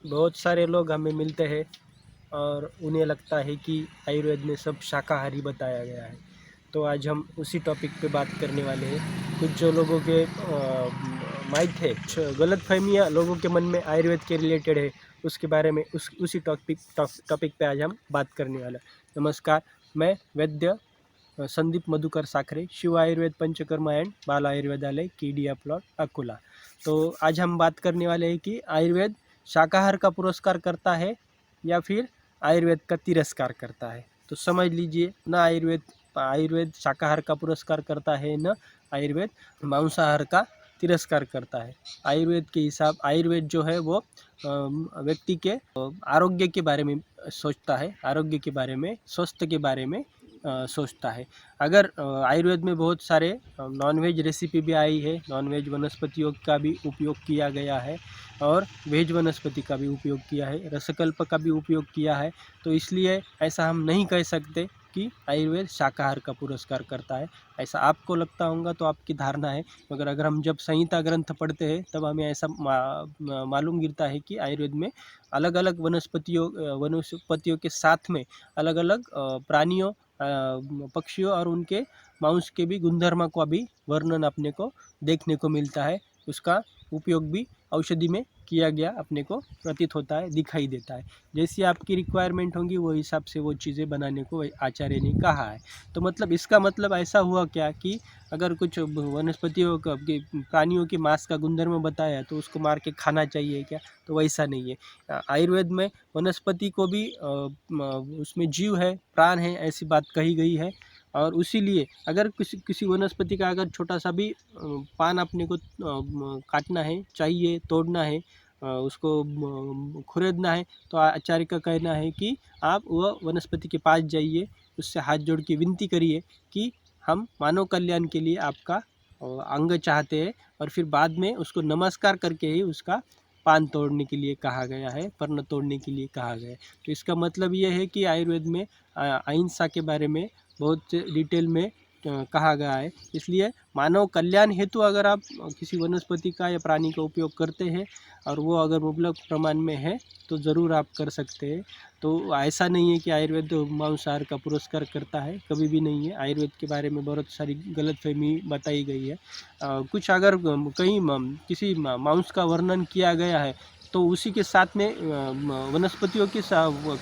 बहुत सारे लोग हमें मिलते हैं और उन्हें लगता है कि आयुर्वेद में सब शाकाहारी बताया गया है। तो आज हम उसी टॉपिक पे बात करने वाले हैं। कुछ जो लोगों के माइट है, गलतफहमियाँ लोगों के मन में आयुर्वेद के रिलेटेड है, उसके बारे में उसी टॉपिक पे आज हम बात करने वाले हैं। नमस्कार, मैं वैद्य संदीप मधुकर साखरे, शिव आयुर्वेद पंचकर्मा एंड बाल आयुर्वेदालय कीडिया प्लॉट अकोला। तो आज हम बात करने वाले हैं कि आयुर्वेद शाकाहार का पुरस्कार करता है या फिर आयुर्वेद का तिरस्कार करता है। तो समझ लीजिए, न आयुर्वेद शाकाहार का पुरस्कार करता है, न आयुर्वेद मांसाहार का तिरस्कार करता है। आयुर्वेद जो है वो व्यक्ति के आरोग्य के बारे में सोचता है, आरोग्य के बारे में, स्वास्थ्य के बारे में सोचता है। अगर आयुर्वेद में बहुत सारे नॉनवेज रेसिपी भी आई है, नॉनवेज वनस्पतियों का भी उपयोग किया गया है और वेज वनस्पति का भी उपयोग किया है, रसकल्प का भी उपयोग किया है। तो इसलिए ऐसा हम नहीं कह सकते कि आयुर्वेद शाकाहार का पुरस्कार करता है। ऐसा आपको लगता होगा तो आपकी धारणा है, मगर अगर हम जब संहिता ग्रंथ पढ़ते हैं तब हमें ऐसा मालूम गिरता है कि आयुर्वेद में अलग अलग वनस्पतियों के साथ में अलग अलग प्राणियों, पक्षियों और उनके मांस के भी गुणधर्म का भी वर्णन अपने को देखने को मिलता है। उसका उपयोग भी औषधि में किया गया अपने को प्रतीत होता है, दिखाई देता है। जैसी आपकी रिक्वायरमेंट होंगी वो हिसाब से वो चीज़ें बनाने को आचार्य ने कहा है। तो मतलब इसका मतलब ऐसा हुआ क्या कि अगर कुछ वनस्पतियों का प्राणियों के मांस का गुणधर्म बताया तो उसको मार के खाना चाहिए क्या? तो वैसा नहीं है। आयुर्वेद में वनस्पति को भी उसमें जीव है, प्राण है, ऐसी बात कही गई है। और इसीलिए अगर किसी वनस्पति का अगर छोटा सा भी पान अपने को काटना है, चाहिए, तोड़ना है, उसको खुरेदना है, तो आचार्य का कहना है कि आप वह वनस्पति के पास जाइए, उससे हाथ जोड़ के विनती करिए कि हम मानव कल्याण के लिए आपका अंग चाहते हैं, और फिर बाद में उसको नमस्कार करके ही उसका पान तोड़ने के लिए कहा गया है, पर्ण तोड़ने के लिए कहा गया है। तो इसका मतलब ये है कि आयुर्वेद में अहिंसा के बारे में बहुत डिटेल में कहा गया है। इसलिए मानव कल्याण हेतु अगर आप किसी वनस्पति का या प्राणी का उपयोग करते हैं और वो अगर मुबलक प्रमाण में है तो ज़रूर आप कर सकते हैं। तो ऐसा नहीं है कि आयुर्वेद मांसाहार का पुरस्कार करता है, कभी भी नहीं है। आयुर्वेद के बारे में बहुत सारी गलतफहमी बताई गई है। कुछ अगर कहीं किसी मांस का वर्णन किया गया है तो उसी के साथ में वनस्पतियों के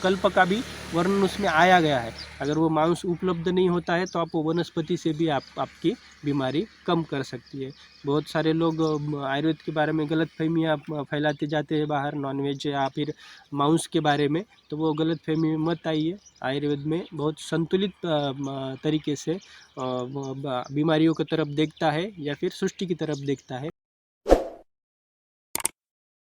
कल्प का भी वर्णन उसमें आया गया है। अगर वो मांस उपलब्ध नहीं होता है तो आप वो वनस्पति से भी आपकी बीमारी कम कर सकती है। बहुत सारे लोग आयुर्वेद के बारे में गलतफहमियाँ फैलाते जाते हैं बाहर, नॉनवेज या फिर मांस के बारे में, तो वो गलतफहमी में मत आइए। आयुर्वेद में बहुत संतुलित तरीके से बीमारियों की तरफ देखता है या फिर सृष्टि की तरफ देखता है।